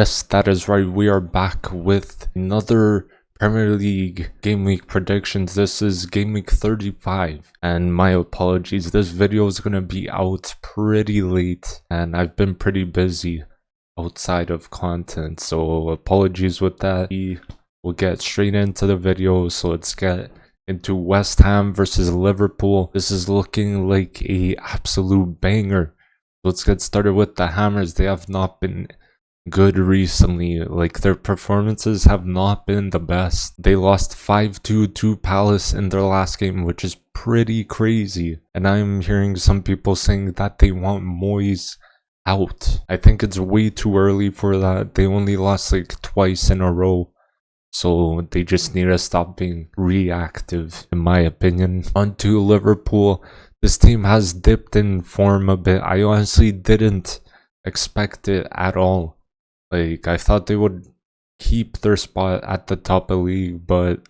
Yes, that is right. We are back with another Premier League Game Week predictions. This is Game Week 35, and my apologies. This video is going to be out pretty late, and I've been pretty busy outside of content, so apologies with that. We'll get straight into the video, so let's get into West Ham versus Liverpool. This is looking like a absolute banger. Let's get started with the Hammers. They have not been good recently. Like, their performances have not been the best. They lost 5-2 to Palace in their last game, which is pretty crazy. And I'm hearing some people saying that they want Moyes out. I think it's way too early for that. They only lost like twice in a row, so they just need to stop being reactive, in my opinion. On to Liverpool. This team has dipped in form a bit. I honestly didn't expect it at all. Like, I thought they would keep their spot at the top of the league, but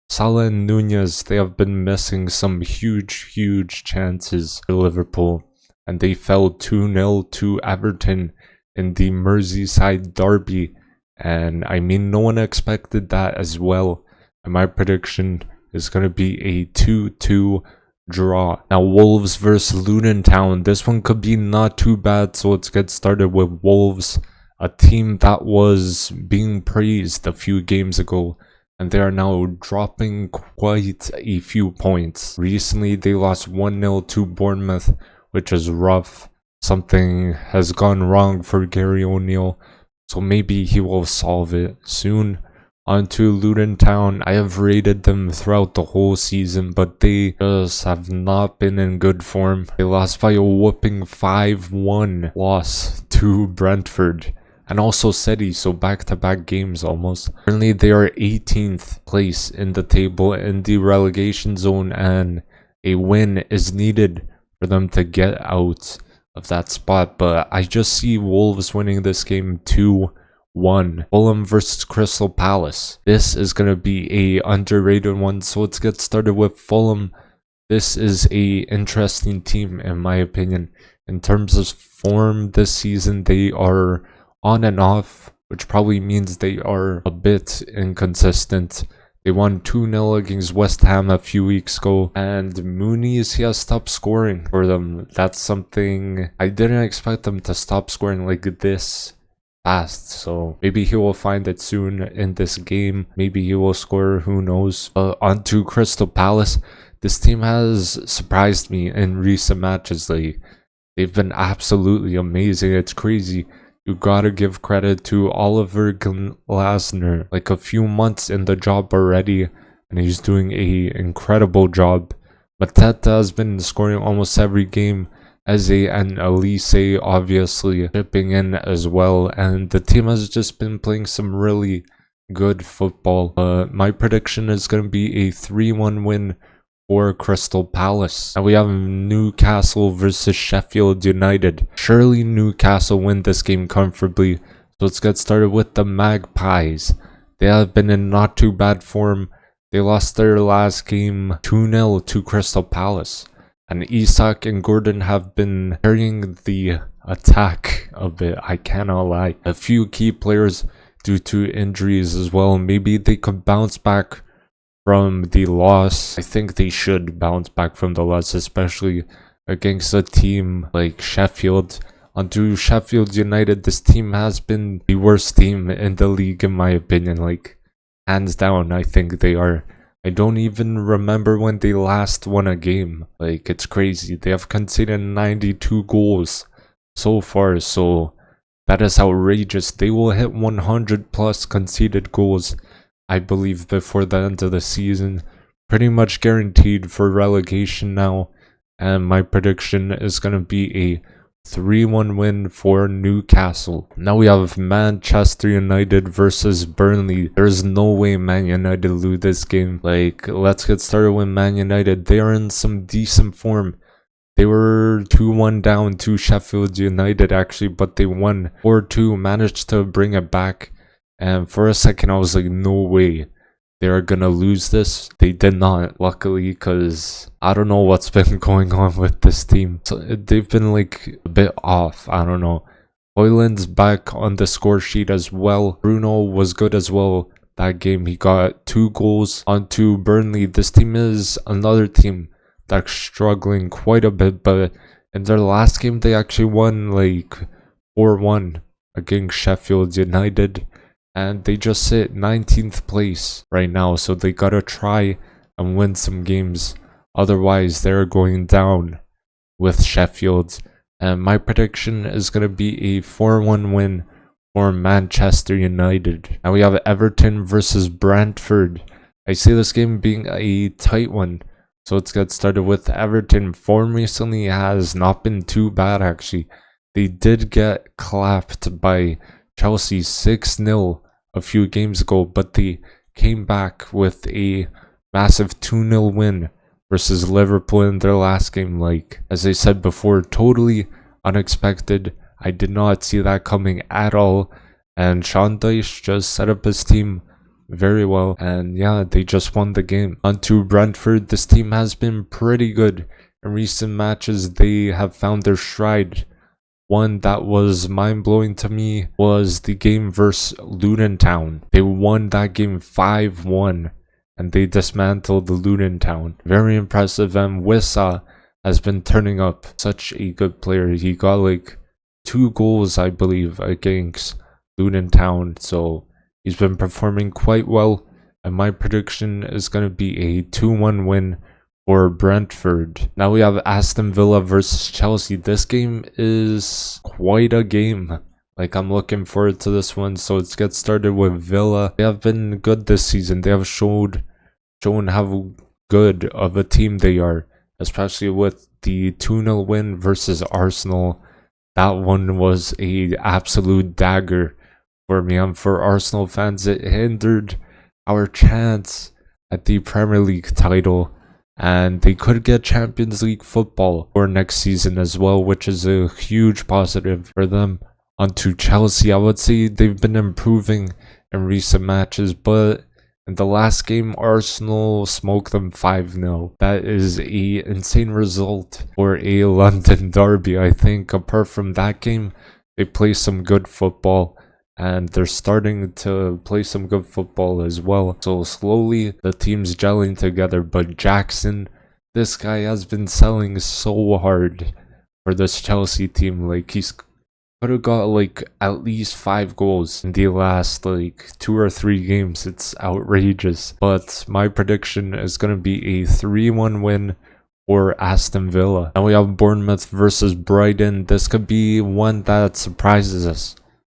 Salah and Nunez, they have been missing some huge chances for Liverpool, and they fell 2-0 to Everton in the Merseyside derby, and I mean, no one expected that as well, and my prediction is going to be a 2-2 draw. Now, Wolves versus Luton Town. This one could be not too bad, so let's get started with Wolves. A team that was being praised a few games ago, and they are now dropping quite a few points. Recently, they lost 1-0 to Bournemouth, which is rough. Something has gone wrong for Gary O'Neill, so maybe he will solve it soon. On to Luton Town. I have rated them throughout the whole season, but they just have not been in good form. They lost by a whooping 5-1 loss to Brentford, and also City, so back-to-back games almost. Currently, they are 18th place in the table in the relegation zone, and a win is needed for them to get out of that spot. But I just see Wolves winning this game 2-1. Fulham versus Crystal Palace. This is going to be a underrated one, so let's get started with Fulham. This is a interesting team, in my opinion. In terms of form this season, they are on and off, which probably means they are a bit inconsistent. They won 2-0 against West Ham a few weeks ago, and Mooney's, he has stopped scoring for them. That's something I didn't expect them to stop scoring like this fast, so maybe he will find it soon in this game. Maybe he will score, who knows. On to Crystal Palace. This team has surprised me in recent matches. Like, they've been absolutely amazing. It's crazy. You gotta give credit to Oliver Glasner. Like, a few months in the job already, and he's doing a incredible job. Mateta has been scoring almost every game. Eze and Elise obviously chipping in as well, and the team has just been playing some really good football. My prediction is going to be a 3-1 win for Crystal Palace. Now we have Newcastle versus Sheffield United. Surely Newcastle win this game comfortably, so let's get started with the Magpies. They have been in not too bad form. They lost their last game 2-0 to Crystal Palace, and Isak and Gordon have been carrying the attack a bit, I cannot lie. A few key players due to injuries as well. Maybe they could bounce back from the loss. I think they should bounce back from the loss, especially against a team like Sheffield. Onto Sheffield United. This team has been the worst team in the league, in my opinion. Like, hands down, I think they are. I don't even remember when they last won a game. Like, it's crazy. They have conceded 92 goals so far, so that is outrageous. They will hit 100 plus conceded goals, I believe, before the end of the season. Pretty much guaranteed for relegation now, and my prediction is going to be a 3-1 win for Newcastle. Now we have Manchester United versus Burnley. There's no way Man United lose this game. Like, let's get started with Man United. They are in some decent form. They were 2-1 down to Sheffield United actually, but they won 4-2, managed to bring it back. And for a second I was like, no way they're gonna lose this. They did not, luckily, because I don't know what's been going on with this team. So they've been like a bit off, I don't know. Hoyland's back on the score sheet as well. Bruno was good as well that game. He got 2 goals. Onto Burnley. This team is another team that's struggling quite a bit, but in their last game they actually won like 4-1 against Sheffield United, and they just sit 19th place right now, so they gotta try and win some games, otherwise they're going down with Sheffield. And my prediction is going to be a 4-1 win for Manchester United. Now we have Everton versus Brentford. I see this game being a tight one, so let's get started with Everton. Form recently has not been too bad actually. They did get clapped by Chelsea 6-0 a few games ago, but they came back with a massive 2-0 win versus Liverpool in their last game. Like, as I said before, totally unexpected. I did not see that coming at all. And Sean Dyche just set up his team very well. And yeah, they just won the game. Onto Brentford. This team has been pretty good in recent matches. They have found their stride. One that was mind-blowing to me was the game versus Luton Town. They won that game 5-1. And they dismantled the Luton Town. Very impressive. And Wissa has been turning up. Such a good player. He got like 2 goals, I believe, against Luton Town. So he's been performing quite well. And my prediction is going to be a 2-1 win for Brentford. Now we have Aston Villa versus Chelsea. This game is quite a game. Like, I'm looking forward to this one. So let's get started with Villa. They have been good this season. They have shown how good of a team they are, especially with the 2-0 win versus Arsenal. That one was a absolute dagger for me and for Arsenal fans. It hindered our chance at the Premier League title, and they could get Champions League football for next season as well, which is a huge positive for them. Onto Chelsea, I would say they've been improving in recent matches, but in the last game, Arsenal smoked them 5-0. That is an insane result for a London derby. I think apart from that game, they play some good football, and they're starting to play some good football as well. So slowly, the team's gelling together, but Jackson, this guy has been selling so hard for this Chelsea team. Like, he's could have got like at least 5 goals in the last like 2 or 3 games. It's outrageous. But my prediction is going to be a 3-1 win for Aston Villa. Now we have Bournemouth versus Brighton. This could be one that surprises us.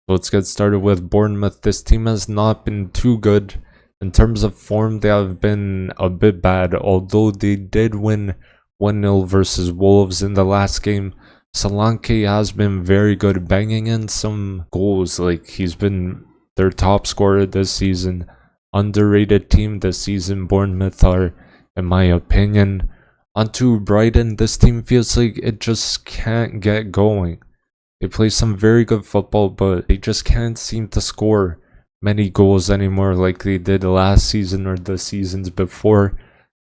So let's get started with Bournemouth. This team has not been too good. In terms of form, they have been a bit bad, although they did win 1-0 versus Wolves in the last game. Solanke has been very good, banging in some goals. Like, he's been their top scorer this season. Underrated team this season, Bournemouth are, in my opinion. Onto Brighton, this team feels like it just can't get going. They play some very good football, but they just can't seem to score many goals anymore like they did last season or the seasons before.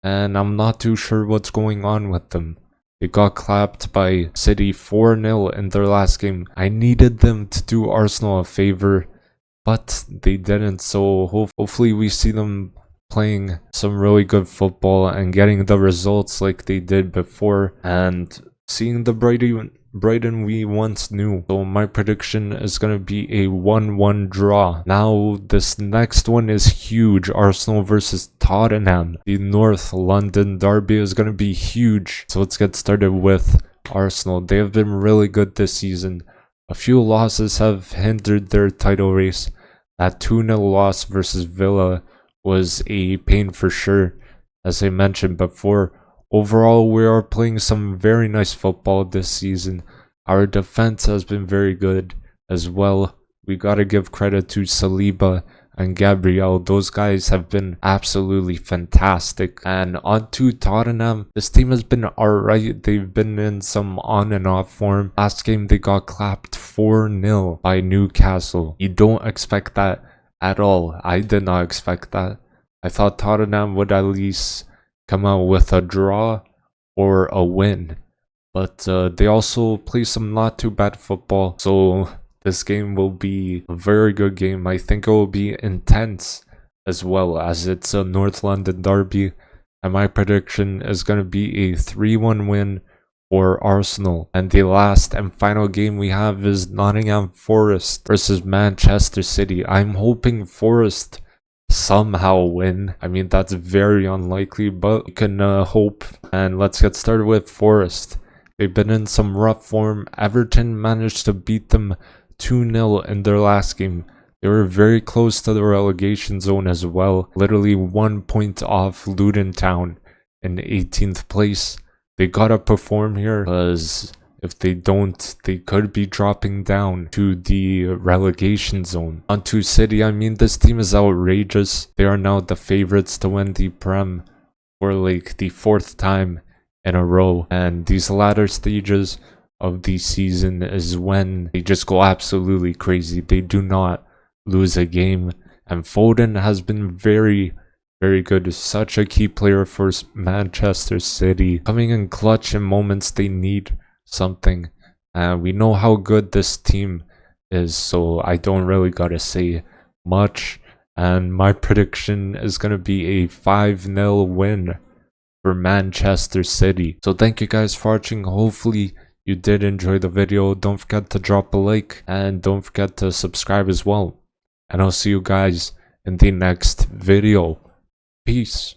And I'm not too sure what's going on with them. They got clapped by City 4-0 in their last game. I needed them to do Arsenal a favor, but they didn't. So hopefully we see them playing some really good football and getting the results like they did before, and seeing the Brighton we once knew. So my prediction is going to be a 1-1 draw. Now this next one is huge. Arsenal versus Tottenham. The North London derby is going to be huge. So let's get started with Arsenal. They have been really good this season. A few losses have hindered their title race. That 2-0 loss versus Villa was a pain for sure, as I mentioned before. Overall, we are playing some very nice football this season. Our defense has been very good as well. We gotta give credit to Saliba and Gabriel. Those guys have been absolutely fantastic. And on to Tottenham. This team has been alright. They've been in some on and off form. Last game they got clapped 4-0 by Newcastle. You don't expect that at all. I did not expect that. I thought Tottenham would at least come out with a draw or a win, but they also play some not too bad football. So this game will be a very good game. I think it will be intense as well, as it's a North London derby. And my prediction is going to be a 3-1 win for Arsenal. And the last and final game we have is Nottingham Forest versus Manchester City. I'm hoping Forest somehow win. I mean, that's very unlikely, but we can hope. And let's get started with Forest. They've been in some rough form. Everton managed to beat them 2-0 in their last game. They were very close to the relegation zone as well. Literally 1 point off Luton Town in 18th place. They gotta perform here, because if they don't, they could be dropping down to the relegation zone. Onto City, I mean, this team is outrageous. They are now the favorites to win the Prem for like the 4th time in a row. And these latter stages of the season is when they just go absolutely crazy. They do not lose a game. And Foden has been very good. Such a key player for Manchester City, coming in clutch in moments they need something. We know how good this team is, so I don't really gotta say much. And my prediction is gonna be a 5-0 win for Manchester City. So thank you guys for watching. Hopefully you did enjoy the video. Don't forget to drop a like, and don't forget to subscribe as well. And I'll see you guys in the next video. Peace.